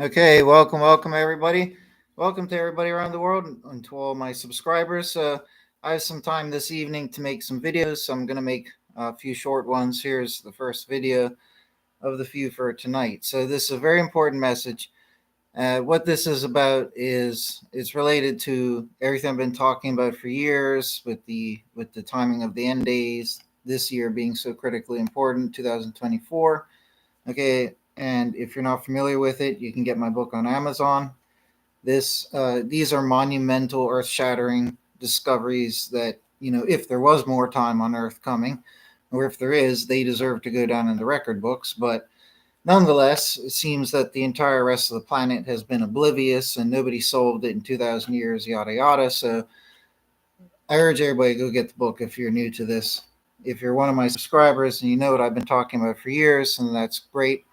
Okay, welcome everybody. Welcome to everybody around the world and to all my subscribers. I have some time this evening to make some videos, so I'm going to make a few short ones. Here's the first video of the few for tonight. So this is a very important message. What this is about is it's related to everything I've been talking about for years with the timing of the end days. This year being so critically important, 2024. Okay, and if you're not familiar with it, you can get my book on Amazon. These are monumental, earth-shattering discoveries that, if there was more time on Earth coming, or if there is, they deserve to go down in the record books. But nonetheless, it seems that the entire rest of the planet has been oblivious and nobody solved it in 2,000 years, yada yada. So I urge everybody to go get the book if you're new to this. If you're one of my subscribers and you know what I've been talking about for years, and that's great.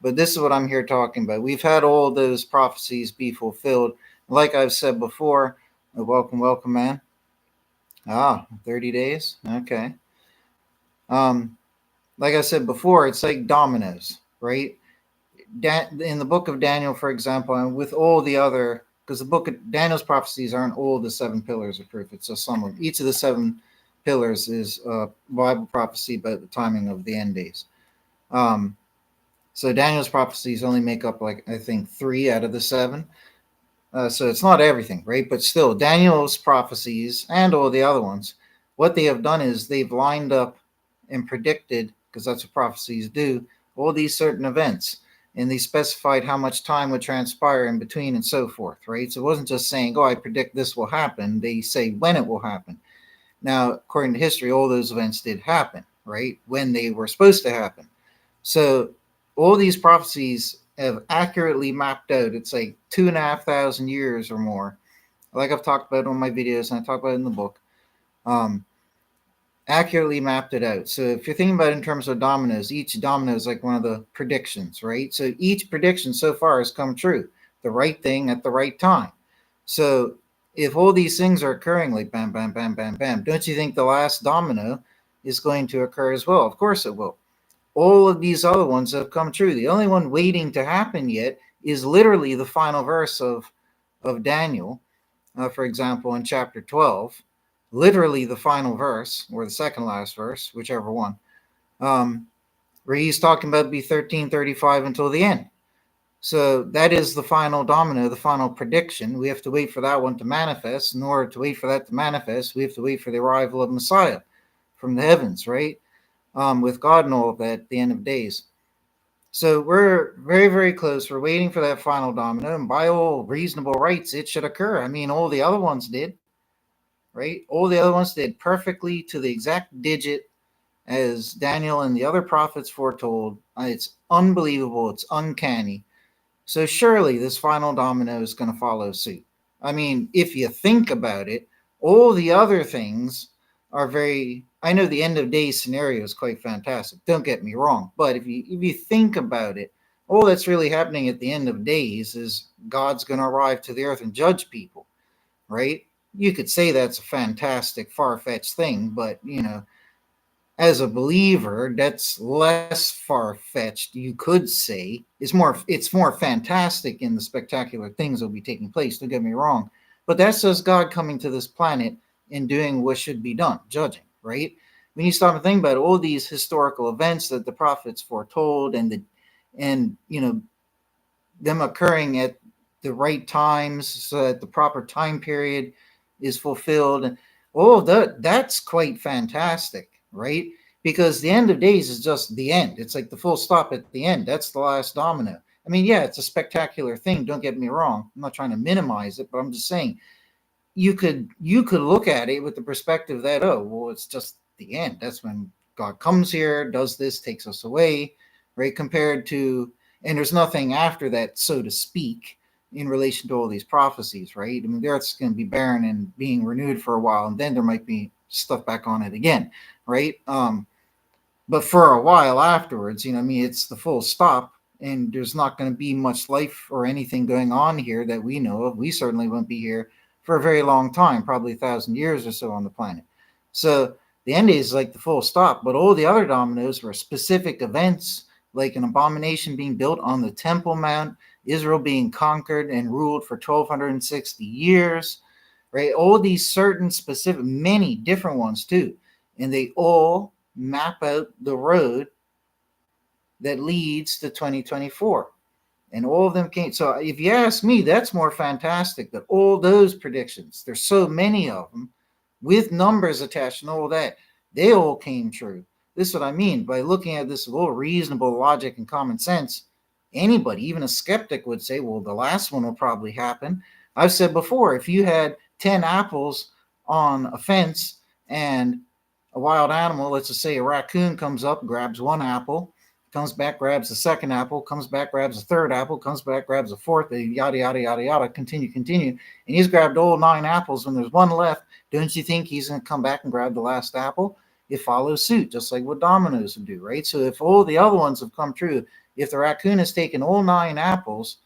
But this is what I'm here talking about. We've had all those prophecies be fulfilled. Like I've said before, welcome, man. 30 days? Okay. Like I said before, it's like dominoes, right? In the book of Daniel, for example, and with all the other, because the book of Daniel's prophecies aren't all the seven pillars of proof, it's just some of them. Each of the seven pillars is a Bible prophecy about the timing of the end days. So Daniel's prophecies only make up, like, I think 3 out of the 7. So it's not everything, right? But still, Daniel's prophecies and all the other ones, what they have done is they've lined up and predicted, because that's what prophecies do, all these certain events. And they specified how much time would transpire in between and so forth, right? So it wasn't just saying, I predict this will happen. They say when it will happen. Now, according to history, all those events did happen, right? When they were supposed to happen. So all these prophecies have accurately mapped out. It's like 2,500 years or more. Like I've talked about on my videos and I talk about it in the book. Accurately mapped it out. So if you're thinking about it in terms of dominoes, each domino is like one of the predictions, right? So each prediction so far has come true. The right thing at the right time. So if all these things are occurring like bam, bam, bam, bam, bam, don't you think the last domino is going to occur as well? Of course it will. All of these other ones have come true. The only one waiting to happen yet is literally the final verse of Daniel, for example, in chapter 12, literally the final verse, or the second last verse, whichever one, where he's talking about be 1335 until the end. So that is the final domino, the final prediction. We have to wait for that one to manifest. In order to wait for that to manifest, we have to wait for the arrival of Messiah from the heavens, right? With God and all of that at the end of days. So we're very, very close. We're waiting for that final domino, and by all reasonable rights, it should occur. I mean, all the other ones did, right? All the other ones did perfectly to the exact digit as Daniel and the other prophets foretold. It's unbelievable. It's uncanny. So surely this final domino is going to follow suit. I mean, if you think about it, all the other things are very. I know the end of days scenario is quite fantastic. Don't get me wrong, but if you think about it, all that's really happening at the end of days is God's going to arrive to the earth and judge people, right? You could say that's a fantastic, far-fetched thing, but as a believer, that's less far-fetched. You could say it's more fantastic in the spectacular things that will be taking place. Don't get me wrong, but that's just God coming to this planet and doing what should be done, judging, right? When you stop and think about all these historical events that the prophets foretold, and them occurring at the right times, so that the proper time period is fulfilled, and all of that's quite fantastic, right? Because the end of days is just the end. It's like the full stop at the end. That's the last domino. I mean, yeah, it's a spectacular thing. Don't get me wrong. I'm not trying to minimize it, but I'm just saying you could look at it with the perspective that, it's just the end. That's when God comes here, does this, takes us away, right? Compared to, and there's nothing after that, so to speak, in relation to all these prophecies, right? I mean, the earth's going to be barren and being renewed for a while, and then there might be stuff back on it again, right? But for a while afterwards, it's the full stop, and there's not going to be much life or anything going on here that we know of. We certainly won't be here for a very long time, probably 1,000 years or so on the planet. So the end is like the full stop, but all the other dominoes were specific events, like an abomination being built on the Temple Mount, Israel being conquered and ruled for 1260 years, right? All these certain specific, many different ones too. And they all map out the road that leads to 2024. And all of them came. So if you ask me, that's more fantastic that all those predictions, there's so many of them with numbers attached and all that, they all came true. This is what I mean by looking at this with a little reasonable logic and common sense. Anybody, even a skeptic, would say, well, the last one will probably happen. I've said before, if you had 10 apples on a fence and a wild animal, let's just say a raccoon comes up, grabs one apple, comes back, grabs the second apple, comes back, grabs the third apple, comes back, grabs the fourth, yada, yada, yada, yada, continue. And he's grabbed all 9 apples. When there's one left, don't you think he's going to come back and grab the last apple? It follows suit, just like what dominoes would do, right? So if all the other ones have come true, if the raccoon has taken all 9 apples,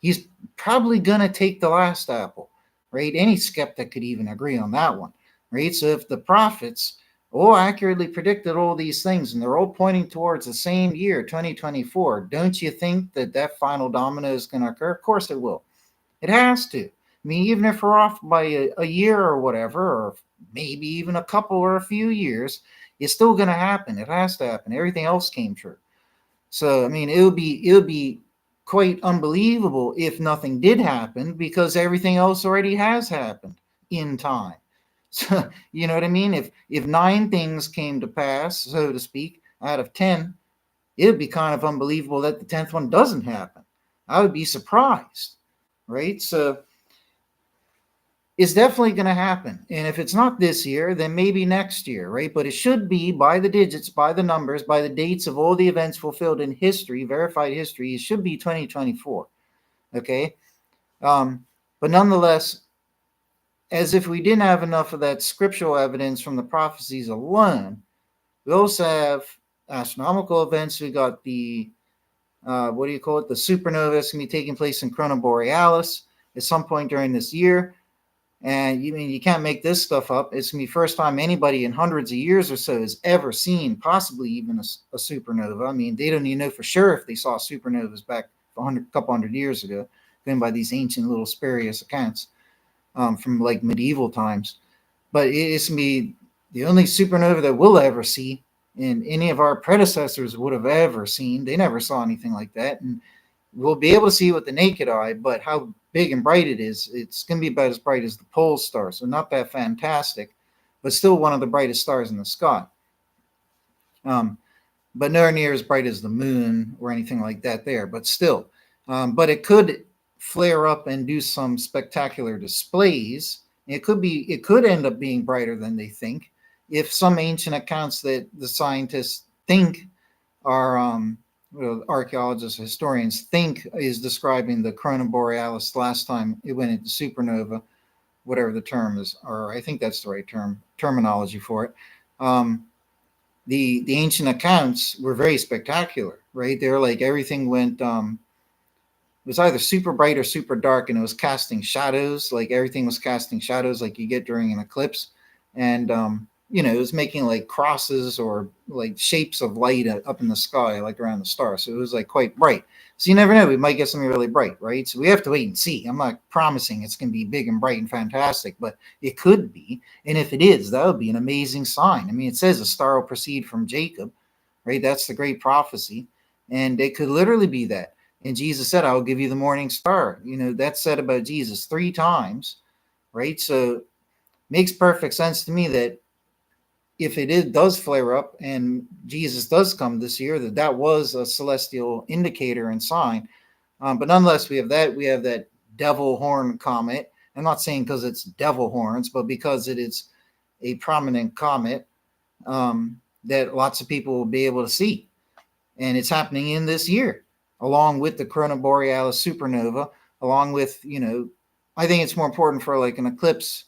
he's probably going to take the last apple, right? Any skeptic could even agree on that one, right? So if the prophets all accurately predicted all these things and they're all pointing towards the same year, 2024, don't you think that that final domino is going to occur? Of course it will. It has to. I mean, even if we're off by a year or whatever, or maybe even a couple or a few years, it's still going to happen. It has to happen. Everything else came true. So, I mean, it would be quite unbelievable if nothing did happen, because everything else already has happened in time. So, you know what I mean? If 9 things came to pass, so to speak, out of 10, it would be kind of unbelievable that the 10th one doesn't happen. I would be surprised, right? So it's definitely going to happen. And if it's not this year, then maybe next year, right? But it should be by the digits, by the numbers, by the dates of all the events fulfilled in history, verified history. It should be 2024, okay? But nonetheless, as if we didn't have enough of that scriptural evidence from the prophecies alone, we also have astronomical events. We got the, the supernova that's going to be taking place in Corona Borealis at some point during this year. And you can't make this stuff up. It's going to be the first time anybody in hundreds of years or so has ever seen possibly even a supernova. I mean, they don't even know for sure if they saw supernovas back a couple hundred years ago, going by these ancient little spurious accounts from like medieval times. But it's going to be the only supernova that we'll ever see, and any of our predecessors would have ever seen. They never saw anything like that. And we'll be able to see with the naked eye, but how big and bright it is, it's going to be about as bright as the pole star. So not that fantastic, but still one of the brightest stars in the sky. But nowhere near as bright as the moon or anything like that there, but still. But it could flare up and do some spectacular displays. It could end up being brighter than they think. If some ancient accounts that the scientists think are archaeologists, historians think is describing the Corona Borealis last time it went into supernova, whatever the term is, or I think that's the right terminology for it. The ancient accounts were very spectacular, right? They're like everything went, it was either super bright or super dark, and it was casting shadows, like everything was casting shadows like you get during an eclipse. And it was making like crosses or like shapes of light up in the sky, like around the stars. So it was like quite bright. So you never know, we might get something really bright, right? So we have to wait and see. I'm not promising it's going to be big and bright and fantastic, but it could be. And if it is, that would be an amazing sign. I mean, it says a star will proceed from Jacob, right? That's the great prophecy. And it could literally be that. And Jesus said, I will give you the morning star. That's said about Jesus 3 times, right? So makes perfect sense to me that if does flare up and Jesus does come this year, that was a celestial indicator and sign. But nonetheless, we have that devil horn comet. I'm not saying because it's devil horns, but because it is a prominent comet that lots of people will be able to see. And it's happening in this year, along with the Corona Borealis supernova, along with, I think it's more important for like an eclipse,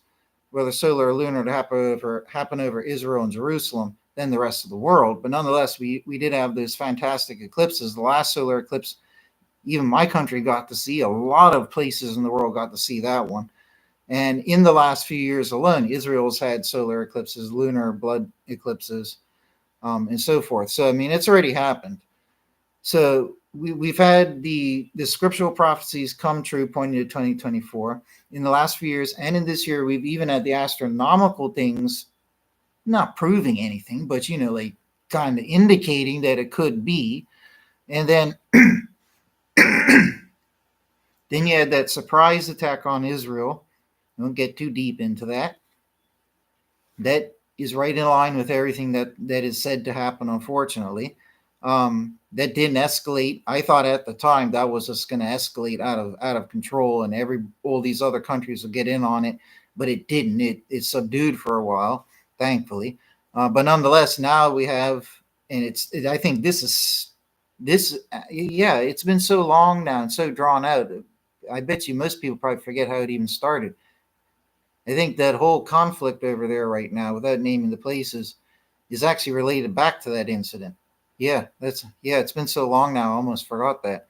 whether solar or lunar, to happen over Israel and Jerusalem than the rest of the world. But nonetheless, we did have those fantastic eclipses. The last solar eclipse, even my country got to see. A lot of places in the world got to see that one. And in the last few years alone, Israel's had solar eclipses, lunar blood eclipses, and so forth. So, I mean, it's already happened. So we've had the scriptural prophecies come true pointing to 2024 in the last few years, and in this year we've even had the astronomical things not proving anything, but like kind of indicating that it could be. And then then you had that surprise attack on Israel. Don't get too deep into that. That is right in line with everything that is said to happen, unfortunately. That didn't escalate. I thought at the time that was just going to escalate out of control, and all these other countries would get in on it, but it didn't. It subdued for a while, thankfully. But nonetheless, now we have, and I think yeah, it's been so long now and so drawn out. I bet you most people probably forget how it even started. I think that whole conflict over there right now, without naming the places, is actually related back to that incident. Yeah, it's been so long now, I almost forgot that.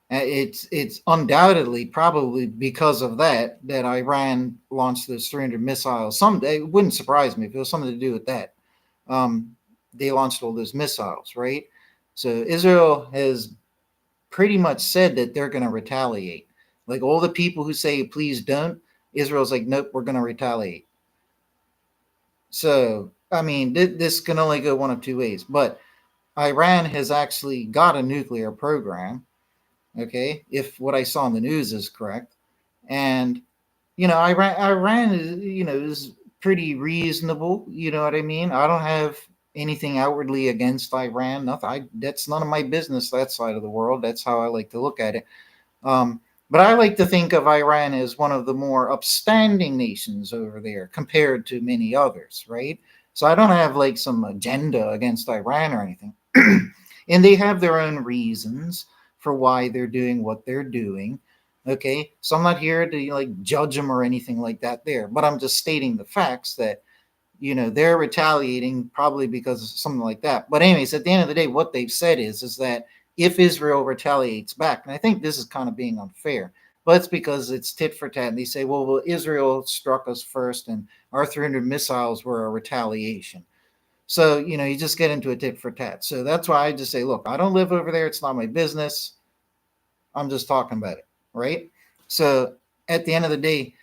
It's undoubtedly probably because of that Iran launched those 300 missiles. It wouldn't surprise me if it was something to do with that. They launched all those missiles, right? So Israel has pretty much said that they're going to retaliate. Like all the people who say, please don't, Israel's like, nope, we're going to retaliate. So, I mean, this can only go one of two ways. But Iran has actually got a nuclear program, okay, if what I saw in the news is correct. And, Iran is pretty reasonable. You know what I mean? I don't have anything outwardly against Iran. Nothing. That's none of my business, that side of the world. That's how I like to look at it. But I like to think of Iran as one of the more upstanding nations over there compared to many others, right? So I don't have like some agenda against Iran or anything. And they have their own reasons for why they're doing what they're doing. Okay. So I'm not here to like judge them or anything like that there, but I'm just stating the facts that they're retaliating probably because of something like that. But anyways, at the end of the day, what they've said is that if Israel retaliates back, and I think this is kind of being unfair, but it's because it's tit for tat. And they say, well, Israel struck us first, and our 300 missiles were a retaliation. So, you just get into a tit for tat. So that's why I just say, look, I don't live over there. It's not my business. I'm just talking about it, right? So at the end of the day,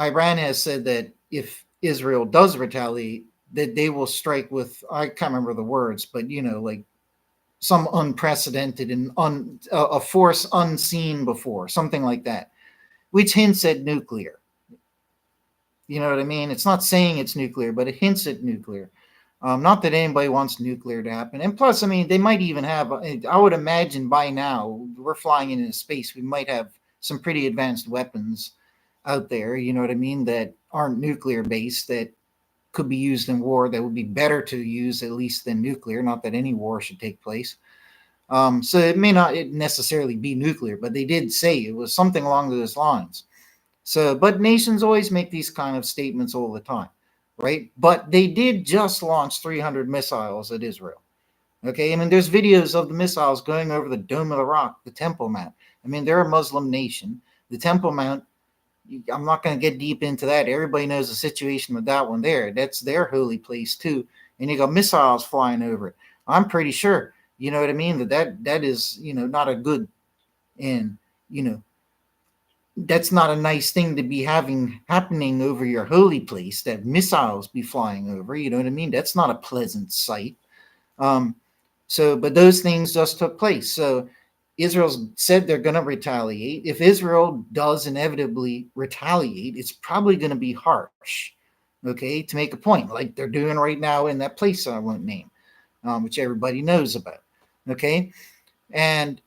Iran has said that if Israel does retaliate, that they will strike with, I can't remember the words, but like some unprecedented and a force unseen before, something like that, which hints at nuclear. You know what I mean? It's not saying it's nuclear, but it hints at nuclear. Not that anybody wants nuclear to happen. And plus, I mean, they might even have, I would imagine by now, we're flying into space, we might have some pretty advanced weapons out there, you know what I mean, that aren't nuclear based, that could be used in war, that would be better to use at least than nuclear. Not that any war should take place. So it may not necessarily be nuclear, but they did say it was something along those lines. So, but nations always make these kind of statements all the time, right? But they did just launch 300 missiles at Israel. Okay, I mean, there's videos of the missiles going over the Dome of the Rock, the Temple Mount. I mean, they're a Muslim nation. The Temple Mount, I'm not going to get deep into that. Everybody knows the situation with that one there. That's their holy place too. And you got missiles flying over it. I'm pretty sure, you know what I mean, that is, not a good, and, that's not a nice thing to be happening over your holy place, that missiles be flying over, you know what I mean? That's not a pleasant sight. But those things just took place. So Israel's said they're going to retaliate. If Israel does inevitably retaliate, it's probably going to be harsh, okay, to make a point, like they're doing right now in that place I won't name, which everybody knows about, okay? And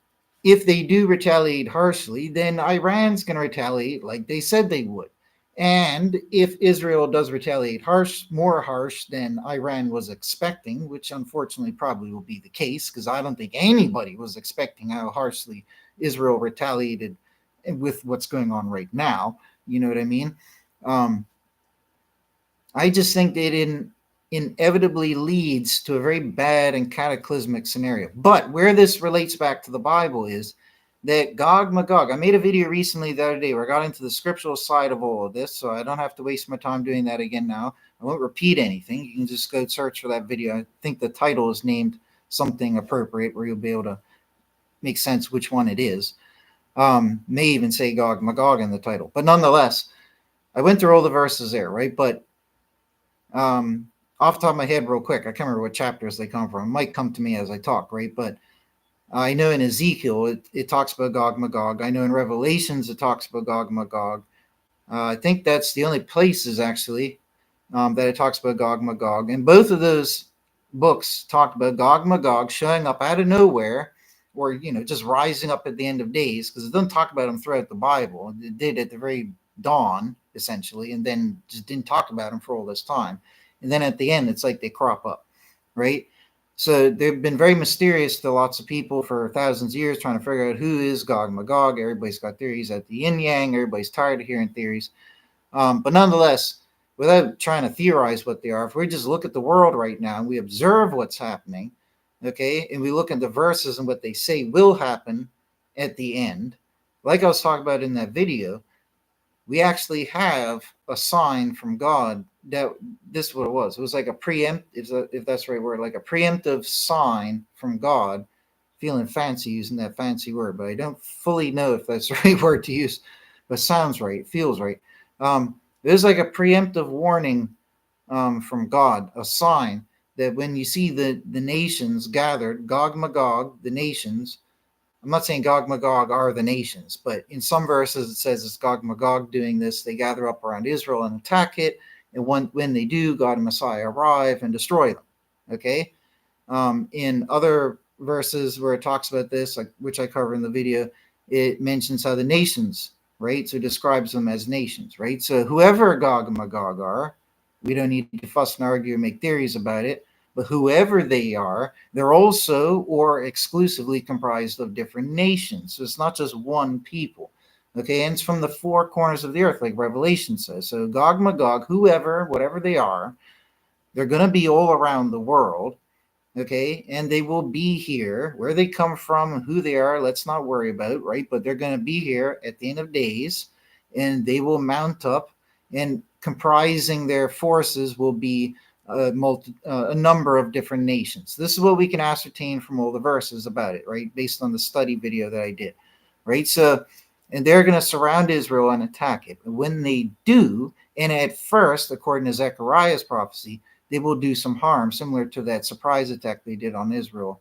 if they do retaliate harshly, then Iran's going to retaliate like they said they would. And if Israel does retaliate more harsh than Iran was expecting, which unfortunately probably will be the case, because I don't think anybody was expecting how harshly Israel retaliated with what's going on right now. You know what I mean? I just think that inevitably leads to a very bad and cataclysmic scenario. But where this relates back to the Bible is that Gog Magog, I made a video recently the other day where I got into the scriptural side of all of this, so I don't have to waste my time doing that again now. I won't repeat anything. You can just go search for that video. I think the title is named something appropriate where you'll be able to make sense which one it is. May even say Gog Magog in the title, but nonetheless, I went through all the verses there, right? But off the top of my head, real quick, I can't remember what chapters they come from. It might come to me as I talk, right? But I know in Ezekiel it talks about Gog Magog. I know in Revelations it talks about Gog Magog. I think that's the only places actually that it talks about Gog Magog. And both of those books talk about Gog Magog showing up out of nowhere, or just rising up at the end of days, because it doesn't talk about them throughout the Bible. It did at the very dawn, essentially, and then just didn't talk about them for all this time. And then at the end, it's like they crop up, right? So they've been very mysterious to lots of people for thousands of years, trying to figure out who is Gog Magog. Everybody's got theories at the yin yang. Everybody's tired of hearing theories. But nonetheless, without trying to theorize what they are, if we just look at the world right now and we observe what's happening, okay, and we look at the verses and what they say will happen at the end, like I was talking about in that video, we actually have a sign from God that this is what it was. It was like a preempt, if that's the right word, like a preemptive sign from God. Feeling fancy using that fancy word, but I don't fully know if that's the right word to use, but sounds right. It feels right. There's like a preemptive warning from God, a sign that when you see the nations gathered, Gog Magog, the nations. I'm not saying Gog Magog are the nations, but in some verses it says it's Gog Magog doing this. They gather up around Israel and attack it, and when they do, God and Messiah arrive and destroy them. Okay. In other verses where it talks about this, like which I cover in the video, it mentions how the nations, right? So it describes them as nations, right? So whoever Gog and Magog are, we don't need to fuss and argue and make theories about it, but whoever they are, they're also or exclusively comprised of different nations. So it's not just one people. Okay, and it's from the four corners of the earth, like Revelation says. So Gog, Magog, whoever, whatever they are, they're going to be all around the world. Okay, and they will be here. Where they come from and who they are, let's not worry about, right? But they're going to be here at the end of days, and they will mount up, and comprising their forces will be a number of different nations. This is what we can ascertain from all the verses about it, right? Based on the study video that I did, right? So, and they're going to surround Israel and attack it. And when they do, and at first, according to Zechariah's prophecy, they will do some harm, similar to that surprise attack they did on Israel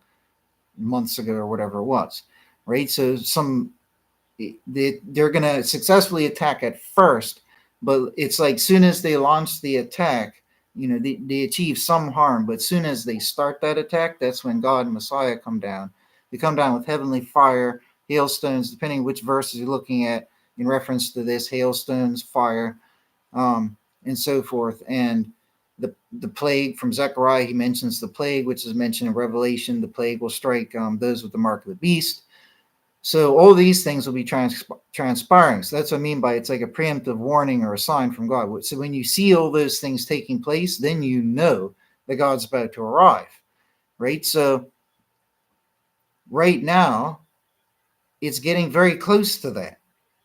months ago or whatever it was, right? So they're going to successfully attack at first, but it's like soon as they launch the attack, they achieve some harm. But soon as they start that attack, that's when God and Messiah come down. They come down with heavenly fire, hailstones, depending which verses you're looking at in reference to this, hailstones, fire, and so forth. And the plague from Zechariah, he mentions the plague, which is mentioned in Revelation. The plague will strike those with the mark of the beast. So all these things will be transpiring. So that's what I mean by it's like a preemptive warning or a sign from God. So when you see all those things taking place, then you know that God's about to arrive, right? So right now, it's getting very close to that.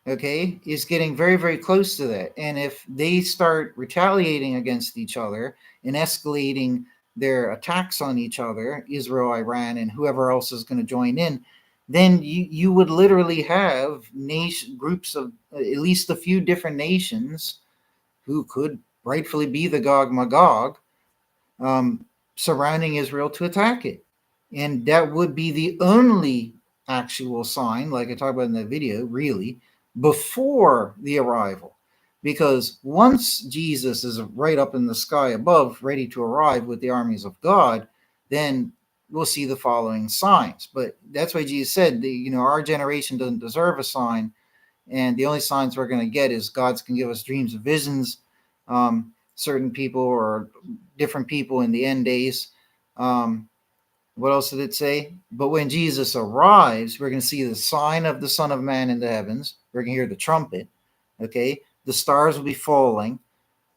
Okay, is getting very, very close to that. And if they start retaliating against each other and escalating their attacks on each other, Israel, Iran, and whoever else is going to join in, then you would literally have groups of at least a few different nations who could rightfully be the Gog Magog surrounding Israel to attack it. And that would be the only actual sign, like I talked about in the video, really, before the arrival. Because once Jesus is right up in the sky above, ready to arrive with the armies of God, then we'll see the following signs. But that's why Jesus said, our generation doesn't deserve a sign. And the only signs we're going to get is God's can give us dreams and visions. Certain people or different people in the end days. What else did it say? But when Jesus arrives, we're going to see the sign of the Son of Man in the heavens. We're going to hear the trumpet. Okay. The stars will be falling.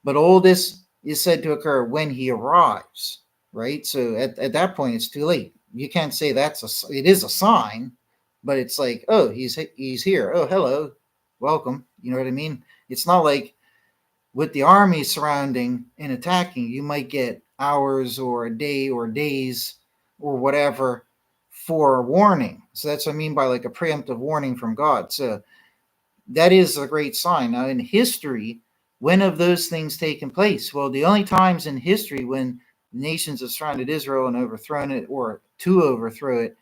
But all this is said to occur when he arrives, right? So at that point, it's too late. You can't say it is a sign, but it's like, oh, he's here. Oh, hello. Welcome. You know what I mean? It's not like with the army surrounding and attacking, you might get hours or a day or days or whatever for warning. So that's what I mean by like a preemptive warning from God. So that is a great sign. Now, in history, when have those things taken place? Well, the only times in history when nations have surrounded Israel and overthrown it, or to overthrow it,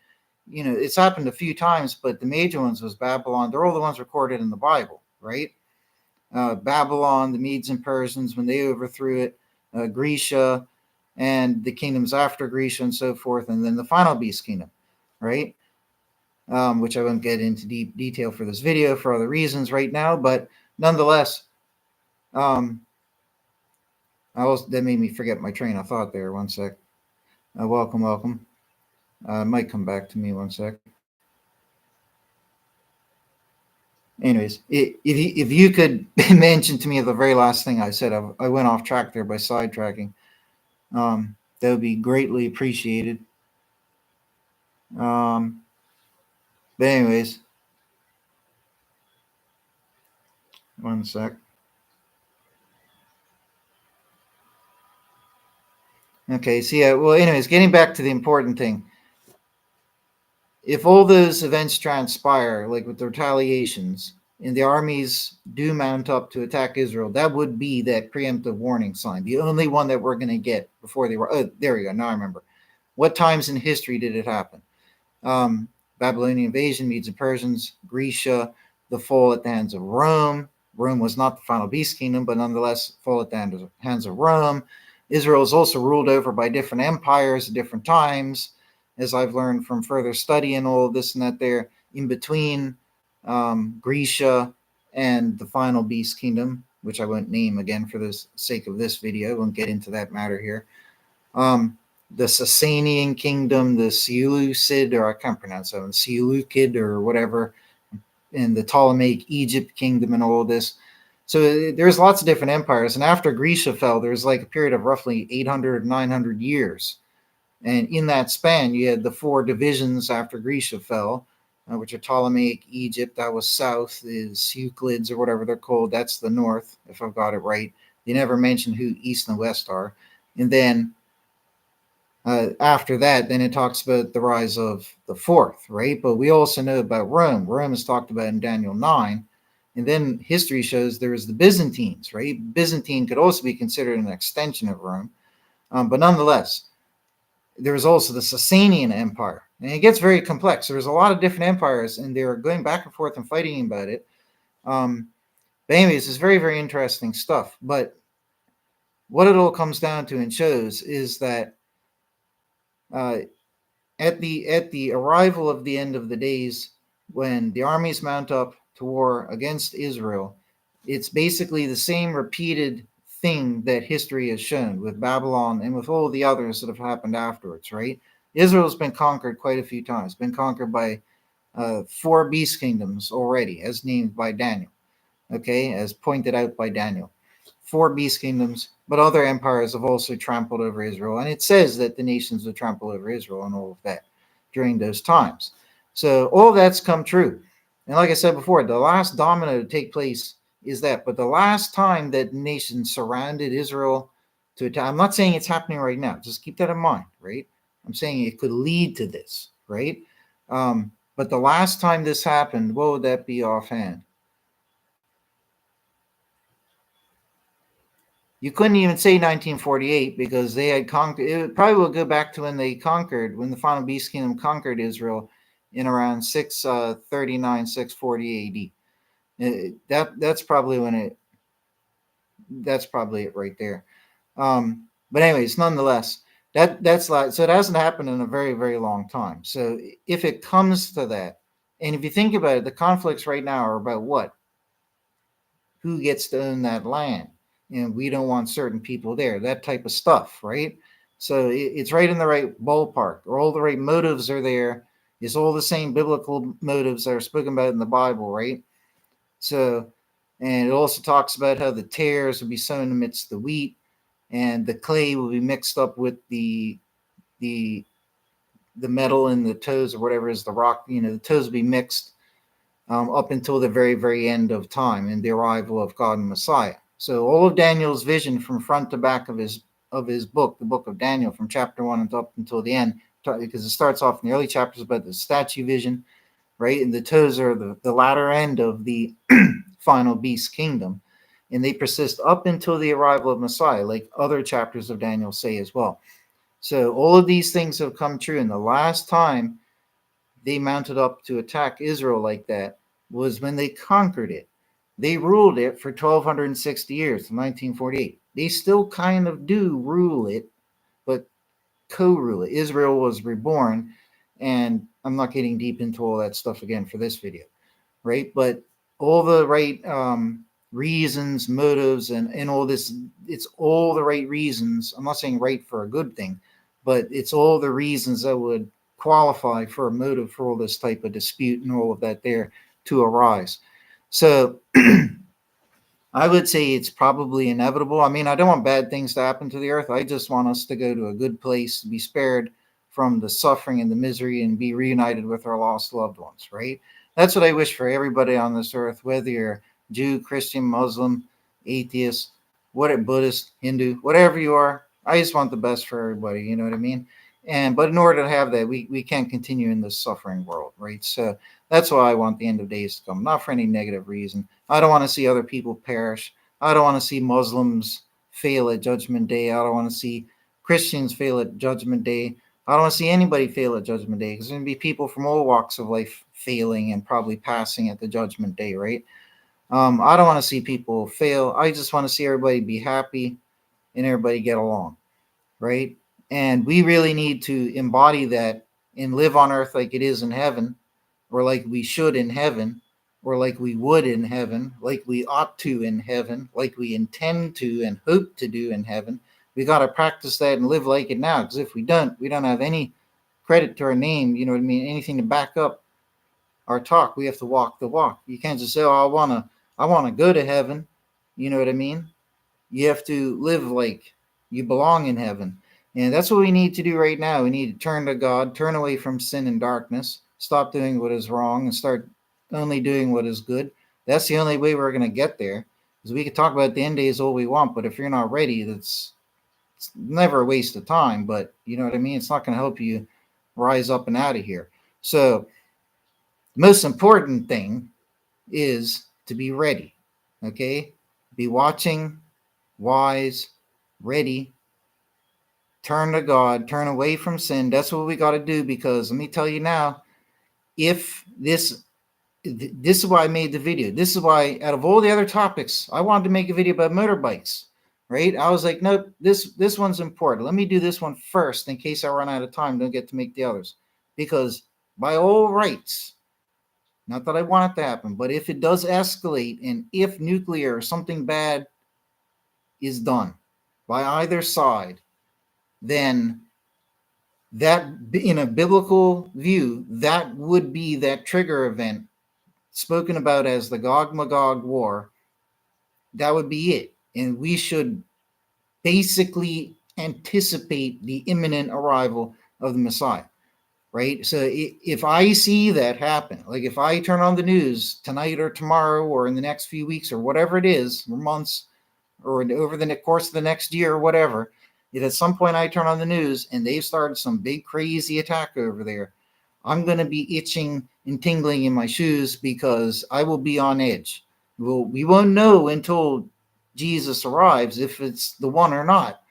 it's happened a few times, but the major ones was Babylon. They're all the ones recorded in the Bible, right? Babylon, the Medes and Persians, when they overthrew it, Grecia, and the kingdoms after Grecia and so forth, and then the final beast kingdom, right? Which I won't get into deep detail for this video for other reasons right now, but nonetheless, that made me forget my train of thought there. One sec. Welcome. Might come back to me. One sec. Anyways, if you could mention to me the very last thing I said, I went off track there by sidetracking. That would be greatly appreciated. But anyways, one sec. Okay, so yeah, well, anyways, getting back to the important thing. If all those events transpire, like with the retaliations, and the armies do mount up to attack Israel, that would be that preemptive warning sign. The only one that we're going to get before they were. Oh, there we go. Now I remember. What times in history did it happen? Babylonian invasion, Medes and Persians, Grecia, the fall at the hands of Rome. Rome was not the final beast kingdom, but nonetheless, fall at the hands of Rome. Israel is also ruled over by different empires at different times, as I've learned from further study and all of this and that there, in between Grecia and the final beast kingdom, which I won't name again for the sake of this video. I won't get into that matter here. The Sasanian kingdom, the Seleucid, or I can't pronounce that one, Seleucid or whatever, and the Ptolemaic Egypt kingdom and all of this. So there's lots of different empires. And after Grecia fell, there's like a period of roughly 800, 900 years. And in that span, you had the four divisions after Grecia fell, which are Ptolemaic Egypt, that was south, is Euclids or whatever they're called, that's the north, if I've got it right. They never mention who east and west are. And then after that, then it talks about the rise of the fourth, right? But we also know about Rome. Rome is talked about in Daniel 9. And then history shows there was the Byzantines, right? Byzantine could also be considered an extension of Rome. But nonetheless, there was also the Sasanian Empire. And it gets very complex. There's a lot of different empires, and they're going back and forth and fighting about it. But anyways, it's very, very interesting stuff. But what it all comes down to and shows is that at the arrival of the end of the days, when the armies mount up to war against Israel, it's basically the same repeated thing that history has shown with Babylon and with all the others that have happened afterwards, right? Israel's been conquered quite a few times, been conquered by 4 beast kingdoms already, as named by Daniel, okay, as pointed out by Daniel. 4 beast kingdoms, but other empires have also trampled over Israel. And it says that the nations will trample over Israel and all of that during those times. So all that's come true. And like I said before, the last domino to take place is that. But the last time that nations surrounded Israel to attack, I'm not saying it's happening right now. Just keep that in mind, right? I'm saying it could lead to this, right? But the last time this happened, what would that be offhand? You couldn't even say 1948 because they had conquered. It probably will go back to when they conquered, when the final beast kingdom conquered Israel in around 639, 640 AD. That's probably when it. That's probably it right there. But anyways, nonetheless, that's like, so it hasn't happened in a very, very long time. So if it comes to that, and if you think about it, the conflicts right now are about what? Who gets to own that land? And we don't want certain people there, that type of stuff, right? So it's right in the right ballpark, or all the right motives are there. It's all the same biblical motives that are spoken about in the Bible, right? So, and it also talks about how the tares will be sown amidst the wheat, and the clay will be mixed up with the metal in the toes, or whatever is the rock. The toes will be mixed up until the very, very end of time and the arrival of God and Messiah. So all of Daniel's vision from front to back of his book, the book of Daniel, from chapter 1 up until the end, because it starts off in the early chapters about the statue vision, right? And the toes are the latter end of the final beast kingdom. And they persist up until the arrival of Messiah, like other chapters of Daniel say as well. So all of these things have come true. And the last time they mounted up to attack Israel like that was when they conquered it. They ruled it for 1260 years, 1948. They still kind of do rule it, but co-rule it. Israel was reborn, and I'm not getting deep into all that stuff again for this video, right? But all the right reasons, motives, and all this, it's all the right reasons. I'm not saying right for a good thing, but it's all the reasons that would qualify for a motive for all this type of dispute and all of that there to arise. So I would say it's probably inevitable. I mean, I don't want bad things to happen to the earth. I just want us to go to a good place, to be spared from the suffering and the misery, and be reunited with our lost loved ones, right? That's what I wish for everybody on this earth, whether you're Jew, Christian, Muslim, atheist, whatever, Buddhist, Hindu, whatever you are. I just want the best for everybody, you know what I mean? But in order to have that, we can't continue in this suffering world, right? So that's why I want the end of days to come, not for any negative reason. I don't want to see other people perish. I don't want to see Muslims fail at Judgment Day. I don't want to see Christians fail at Judgment Day. I don't want to see anybody fail at Judgment Day, because there's going to be people from all walks of life failing and probably passing at the Judgment Day, right? I don't want to see people fail. I just want to see everybody be happy and everybody get along, right? And we really need to embody that and live on earth like it is in heaven, or like we should in heaven, or like we would in heaven, like we ought to in heaven, like we intend to and hope to do in heaven. We got to practice that and live like it now, because if we don't have any credit to our name, you know what I mean, anything to back up our talk. We have to walk the walk. You can't just say, "Oh, I want to go to heaven." You know what I mean? You have to live like you belong in heaven. And that's what we need to do right now. We need to turn to God, turn away from sin and darkness, stop doing what is wrong, and start only doing what is good. That's the only way we're going to get there. Because we can talk about the end days all we want, but if you're not ready, it's never a waste of time. But you know what I mean? It's not going to help you rise up and out of here. So the most important thing is to be ready. Okay? Be watching, wise, ready, turn to God, turn away from sin. That's what we got to do, because let me tell you now, if this is why I made the video. This is why, out of all the other topics, I wanted to make a video about motorbikes, right? I was like, nope, this one's important. Let me do this one first in case I run out of time, don't get to make the others. Because by all rights, not that I want it to happen, but if it does escalate, and if nuclear or something bad is done by either side, then that, in a biblical view, that would be that trigger event spoken about as the Gog-Magog war. That would be it. And we should basically anticipate the imminent arrival of the Messiah, right? So if I see that happen, like if I turn on the news tonight or tomorrow or in the next few weeks or whatever it is, or months, or over the course of the next year or whatever, if at some point I turn on the news and they've started some big crazy attack over there, I'm going to be itching and tingling in my shoes, because I will be on edge. We won't know until Jesus arrives if it's the one or not,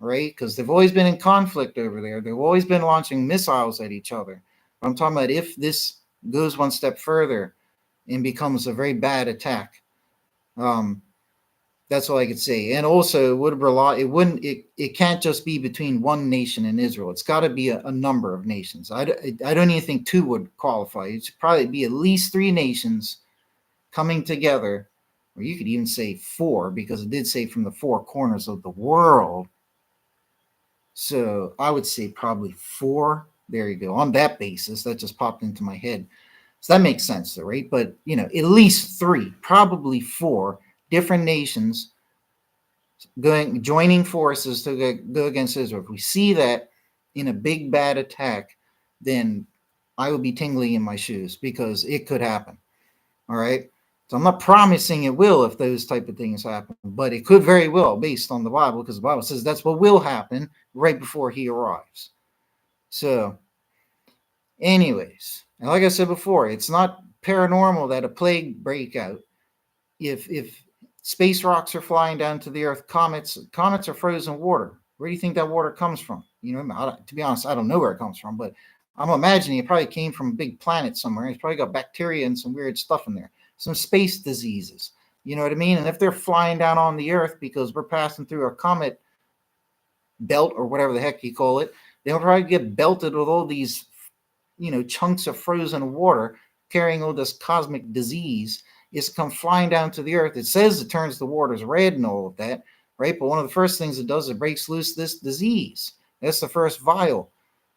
right? Because they've always been in conflict over there. They've always been launching missiles at each other. But I'm talking about if this goes one step further and becomes a very bad attack. That's all I could say. And also, it would rely. It can't just be between one nation and Israel. It's got to be a number of nations. I don't even think two would qualify. It should probably be at least three nations coming together, or you could even say four, because it did say from the four corners of the world. So I would say probably four. There you go. On that basis, that just popped into my head. So that makes sense, though, right? But at least three, probably four different nations joining forces to go against Israel. If we see that in a big bad attack, then I will be tingling in my shoes, because it could happen. All right. So I'm not promising it will if those type of things happen, but it could very well, based on the Bible, because the Bible says that's what will happen right before he arrives. So, anyways, and like I said before, it's not paranormal that a plague break out. If space rocks are flying down to the Earth, comets are frozen water. Where do you think that water comes from? You know, to be honest, I don't know where it comes from, but I'm imagining it probably came from a big planet somewhere. It's probably got bacteria and some weird stuff in there, some space diseases. You know what I mean? And if they're flying down on the Earth because we're passing through a comet belt or whatever the heck you call it, they'll probably get belted with all these, chunks of frozen water carrying all this cosmic disease. Is come flying down to the Earth. It says it turns the waters red and all of that, right? But one of the first things it does is it breaks loose this disease. That's the first vial,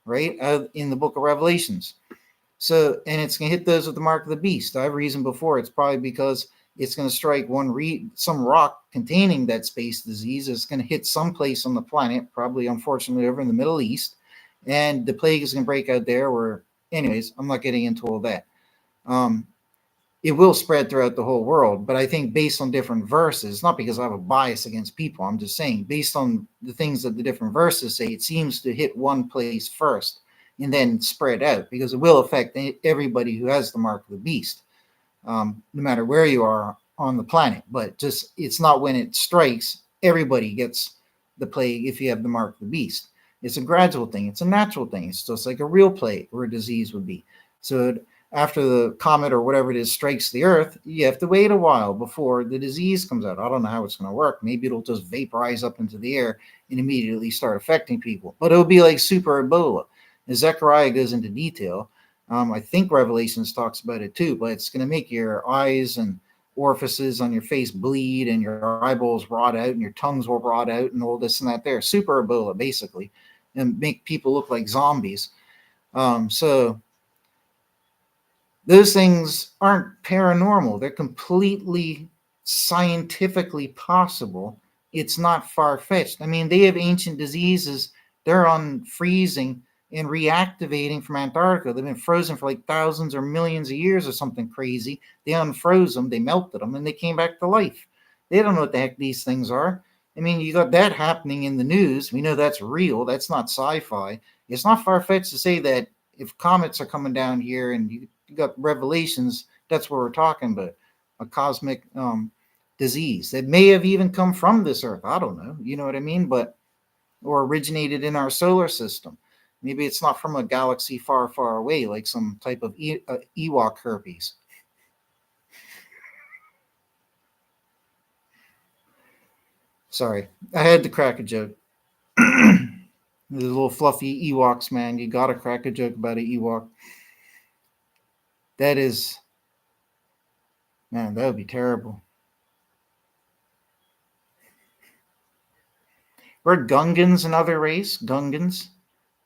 right, in the book of Revelations. So, and it's going to hit those with the mark of the beast. I've reasoned before it's probably because it's going to strike some rock containing that space disease. It's going to hit someplace on the planet, probably unfortunately over in the Middle East, and the plague is going to break out there. Where, anyways, I'm not getting into all that. It will spread throughout the whole world, but I think based on different verses, not because I have a bias against people, I'm just saying based on the things that the different verses say, it seems to hit one place first and then spread out, because it will affect everybody who has the mark of the beast, no matter where you are on the planet. But just, it's not when it strikes, everybody gets the plague if you have the mark of the beast. It's a gradual thing. It's a natural thing. It's just like a real plague or a disease would be. So after the comet or whatever it is strikes the Earth, you have to wait a while before the disease comes out. I don't know how it's going to work. Maybe it'll just vaporize up into the air and immediately start affecting people. But it'll be like super Ebola. And Zechariah goes into detail. I think Revelations talks about it too, but it's going to make your eyes and orifices on your face bleed and your eyeballs rot out and your tongues will rot out and all this and that there. Super Ebola, basically, and make people look like zombies. So those things aren't paranormal. They're completely scientifically possible. It's not far-fetched. I mean, they have ancient diseases. They're on freezing and reactivating from Antarctica. They've been frozen for like thousands or millions of years or something crazy. They unfroze them, they melted them, and they came back to life. They don't know what the heck these things are. I mean, you got that happening in the news. We know that's real. That's not sci-fi. It's not far-fetched to say that if comets are coming down here and you got Revelations, that's what we're talking about, a cosmic disease that may have even come from this Earth. I don't know. You know what I mean? But, or originated in our solar system. Maybe it's not from a galaxy far, far away, like some type of Ewok herpes. Sorry, I had to crack a joke. The little fluffy Ewoks, man. You gotta crack a joke about an Ewok. That is, man, that would be terrible. We're Gungans another race? Gungans?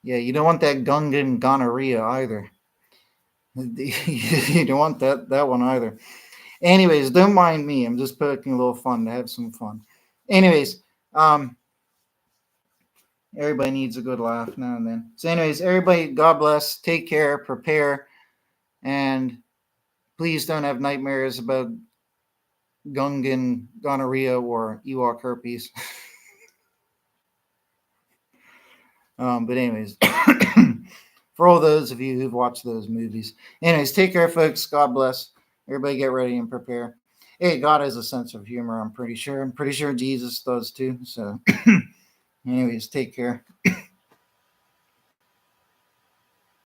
Yeah, you don't want that Gungan gonorrhea either. You don't want that one either. Anyways, don't mind me. I'm just poking a little fun to have some fun. Anyways, everybody needs a good laugh now and then. So, anyways, everybody, God bless. Take care. Prepare, and please don't have nightmares about Gungan gonorrhea or Ewok herpes. But anyways, for all those of you who've watched those movies, anyways, take care, folks. God bless. Everybody, get ready and prepare. Hey, God has a sense of humor. I'm pretty sure. I'm pretty sure Jesus does too. So, anyways, take care.